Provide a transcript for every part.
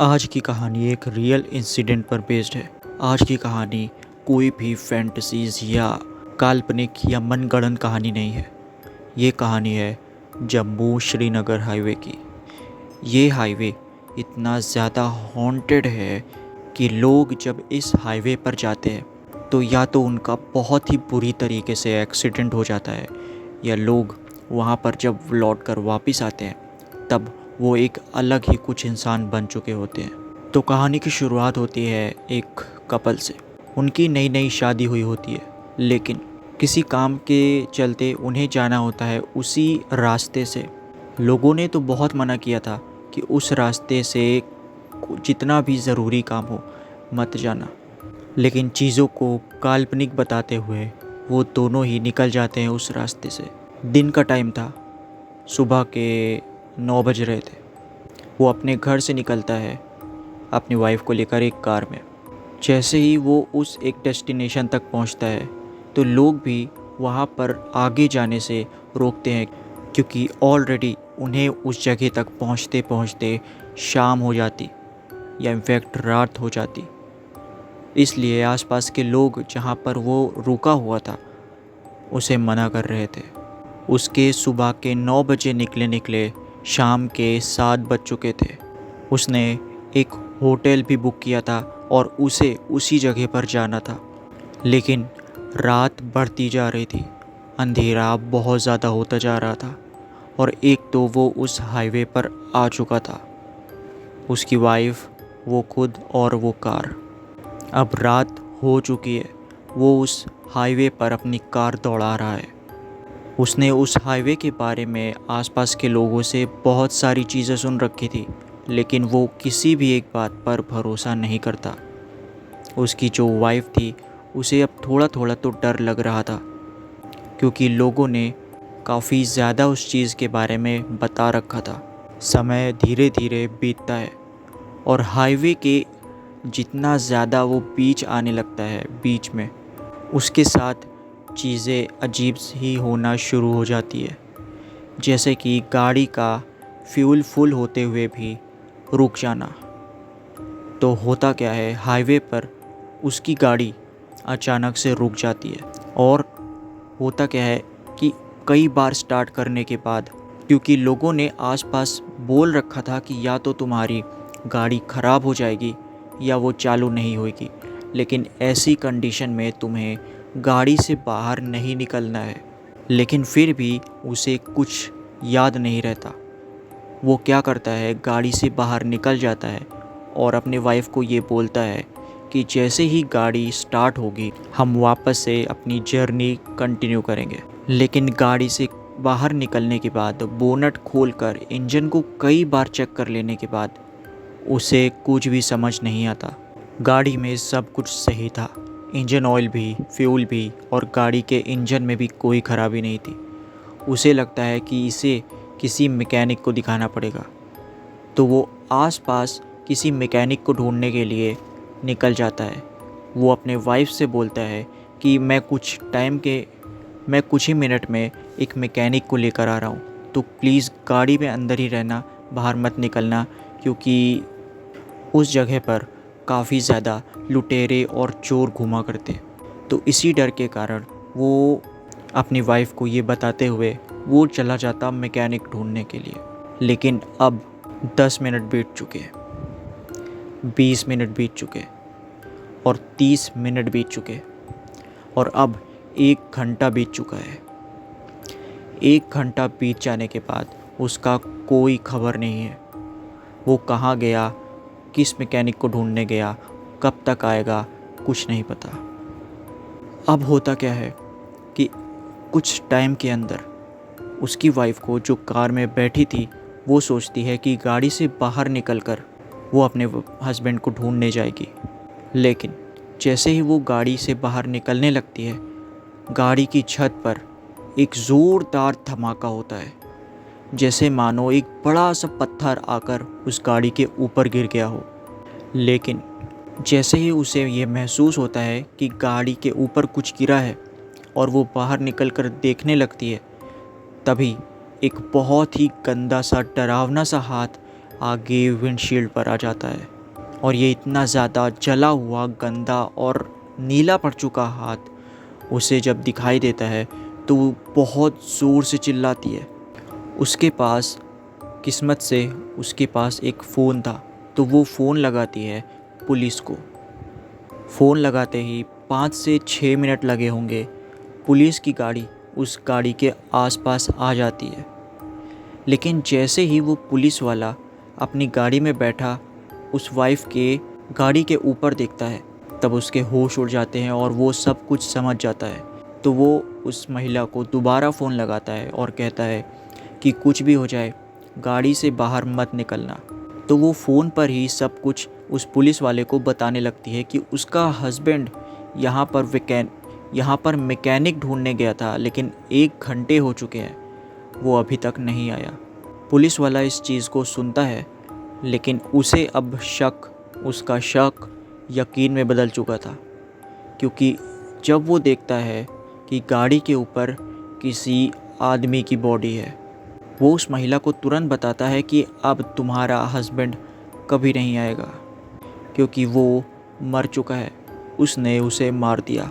आज की कहानी एक रियल इंसिडेंट पर बेस्ड है। आज की कहानी कोई भी फैंटेसीज या काल्पनिक या मनगढ़ंत कहानी नहीं है। ये कहानी है जम्मू श्रीनगर हाईवे की। ये हाईवे इतना ज़्यादा हॉन्टेड है कि लोग जब इस हाईवे पर जाते हैं तो या तो उनका बहुत ही बुरी तरीके से एक्सीडेंट हो जाता है, या लोग वहाँ पर जब लौट कर वापस आते हैं तब वो एक अलग ही कुछ इंसान बन चुके होते हैं। तो कहानी की शुरुआत होती है एक कपल से। उनकी नई नई शादी हुई होती है, लेकिन किसी काम के चलते उन्हें जाना होता है उसी रास्ते से। लोगों ने तो बहुत मना किया था कि उस रास्ते से जितना भी ज़रूरी काम हो मत जाना, लेकिन चीज़ों को काल्पनिक बताते हुए वो दोनों ही निकल जाते हैं उस रास्ते से। दिन का टाइम था, सुबह के 9 बज रहे थे। वो अपने घर से निकलता है अपनी वाइफ को लेकर एक कार में। जैसे ही वो उस एक डेस्टिनेशन तक पहुंचता है तो लोग भी वहां पर आगे जाने से रोकते हैं, क्योंकि ऑलरेडी उन्हें उस जगह तक पहुंचते पहुंचते शाम हो जाती या इनफैक्ट रात हो जाती। इसलिए आसपास के लोग जहां पर वो रुका हुआ था उसे मना कर रहे थे। उसके सुबह के 9 बजे निकले शाम के 7 बज चुके थे। उसने एक होटल भी बुक किया था और उसे उसी जगह पर जाना था, लेकिन रात बढ़ती जा रही थी। अंधेरा बहुत ज़्यादा होता जा रहा था और एक तो वो उस हाईवे पर आ चुका था, उसकी वाइफ, वो खुद और वो कार। अब रात हो चुकी है, वो उस हाईवे पर अपनी कार दौड़ा रहा है। उसने उस हाईवे के बारे में आसपास के लोगों से बहुत सारी चीज़ें सुन रखी थी, लेकिन वो किसी भी एक बात पर भरोसा नहीं करता। उसकी जो वाइफ थी उसे अब थोड़ा थोड़ा तो डर लग रहा था, क्योंकि लोगों ने काफ़ी ज़्यादा उस चीज़ के बारे में बता रखा था। समय धीरे धीरे बीतता है और हाईवे के जितना ज़्यादा वो बीच आने लगता है, बीच में उसके साथ चीज़ें अजीब ही होना शुरू हो जाती है। जैसे कि गाड़ी का फ्यूल फुल होते हुए भी रुक जाना। तो होता क्या है, हाईवे पर उसकी गाड़ी अचानक से रुक जाती है। और होता क्या है कि कई बार स्टार्ट करने के बाद, क्योंकि लोगों ने आसपास बोल रखा था कि या तो तुम्हारी गाड़ी ख़राब हो जाएगी या वो चालू नहीं होगी, लेकिन ऐसी कंडीशन में तुम्हें गाड़ी से बाहर नहीं निकलना है। लेकिन फिर भी उसे कुछ याद नहीं रहता। वो क्या करता है, गाड़ी से बाहर निकल जाता है और अपने वाइफ को ये बोलता है कि जैसे ही गाड़ी स्टार्ट होगी हम वापस से अपनी जर्नी कंटिन्यू करेंगे। लेकिन गाड़ी से बाहर निकलने के बाद बोनट खोलकर इंजन को कई बार चेक कर लेने के बाद उसे कुछ भी समझ नहीं आता। गाड़ी में सब कुछ सही था, इंजन ऑयल भी, फ्यूल भी, और गाड़ी के इंजन में भी कोई ख़राबी नहीं थी। उसे लगता है कि इसे किसी मैकेनिक को दिखाना पड़ेगा, तो वो आसपास किसी मैकेनिक को ढूंढने के लिए निकल जाता है। वो अपने वाइफ से बोलता है कि मैं कुछ ही मिनट में एक मैकेनिक को लेकर आ रहा हूँ, तो प्लीज़ गाड़ी में अंदर ही रहना, बाहर मत निकलना, क्योंकि उस जगह पर काफ़ी ज़्यादा लुटेरे और चोर घूमा करते। तो इसी डर के कारण वो अपनी वाइफ को ये बताते हुए वो चला जाता मैकेनिक ढूंढने के लिए। लेकिन अब 10 मिनट बीत चुके, 20 मिनट बीत चुके और 30 मिनट बीत चुके और अब 1 घंटा बीत चुका है। 1 घंटा बीत जाने के बाद उसका कोई खबर नहीं है। वो कहाँ गया, किस मैकेनिक को ढूंढने गया, कब तक आएगा, कुछ नहीं पता। अब होता क्या है कि कुछ टाइम के अंदर उसकी वाइफ को, जो कार में बैठी थी, वो सोचती है कि गाड़ी से बाहर निकलकर वो अपने हस्बैंड को ढूंढने जाएगी। लेकिन जैसे ही वो गाड़ी से बाहर निकलने लगती है, गाड़ी की छत पर एक ज़ोरदार धमाका होता है, जैसे मानो एक बड़ा सा पत्थर आकर उस गाड़ी के ऊपर गिर गया हो। लेकिन जैसे ही उसे ये महसूस होता है कि गाड़ी के ऊपर कुछ गिरा है और वो बाहर निकलकर देखने लगती है, तभी एक बहुत ही गंदा सा, डरावना सा हाथ आगे विंडशील्ड पर आ जाता है और ये इतना ज़्यादा जला हुआ, गंदा और नीला पड़ चुका हाथ उसे जब दिखाई देता है तो वो बहुत ज़ोर से चिल्लाती है। उसके पास किस्मत से उसके पास एक फ़ोन था, तो वो फ़ोन लगाती है पुलिस को। फ़ोन लगाते ही 5 से 6 मिनट लगे होंगे। पुलिस की गाड़ी उस गाड़ी के आसपास आ जाती है, लेकिन जैसे ही वो पुलिस वाला अपनी गाड़ी में बैठा उस वाइफ के गाड़ी के ऊपर देखता है, तब उसके होश उड़ जाते हैं और वो सब कुछ समझ जाता है। तो वो उस महिला को दोबारा फ़ोन लगाता है और कहता है कि कुछ भी हो जाए गाड़ी से बाहर मत निकलना। तो वो फ़ोन पर ही सब कुछ उस पुलिस वाले को बताने लगती है कि उसका हस्बैंड यहाँ पर मैकेनिक ढूंढने गया था, लेकिन 1 घंटे हो चुके हैं, वो अभी तक नहीं आया। पुलिस वाला इस चीज़ को सुनता है, लेकिन उसे अब उसका शक यकीन में बदल चुका था, क्योंकि जब वो देखता है कि गाड़ी के ऊपर किसी आदमी की बॉडी है, वो उस महिला को तुरंत बताता है कि अब तुम्हारा हस्बैंड कभी नहीं आएगा, क्योंकि वो मर चुका है, उसने उसे मार दिया।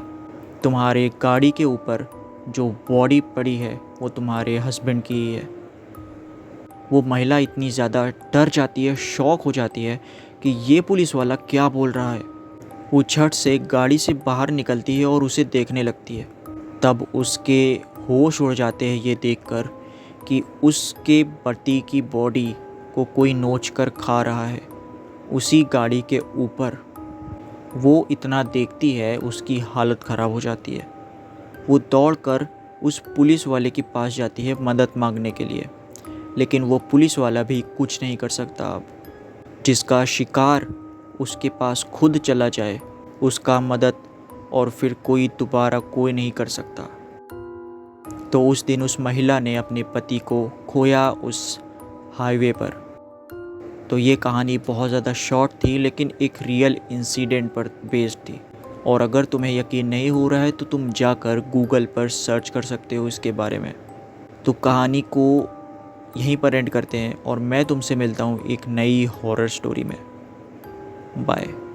तुम्हारे गाड़ी के ऊपर जो बॉडी पड़ी है वो तुम्हारे हस्बैंड की ही है। वो महिला इतनी ज़्यादा डर जाती है, शॉक हो जाती है कि ये पुलिस वाला क्या बोल रहा है। वो झट से गाड़ी से बाहर निकलती है और उसे देखने लगती है। तब उसके होश उड़ जाते हैं ये देखकर कि उसके पति की बॉडी को कोई नोच कर खा रहा है उसी गाड़ी के ऊपर। वो इतना देखती है, उसकी हालत ख़राब हो जाती है। वो दौड़कर उस पुलिस वाले के पास जाती है मदद मांगने के लिए, लेकिन वो पुलिस वाला भी कुछ नहीं कर सकता। अब जिसका शिकार उसके पास खुद चला जाए, उसका मदद और फिर दोबारा कोई नहीं कर सकता। तो उस दिन उस महिला ने अपने पति को खोया उस हाईवे पर। तो ये कहानी बहुत ज़्यादा शॉर्ट थी, लेकिन एक रियल इंसिडेंट पर बेस्ड थी। और अगर तुम्हें यकीन नहीं हो रहा है तो तुम जाकर गूगल पर सर्च कर सकते हो इसके बारे में। तो कहानी को यहीं पर एंड करते हैं और मैं तुमसे मिलता हूँ एक नई हॉरर स्टोरी में। बाय।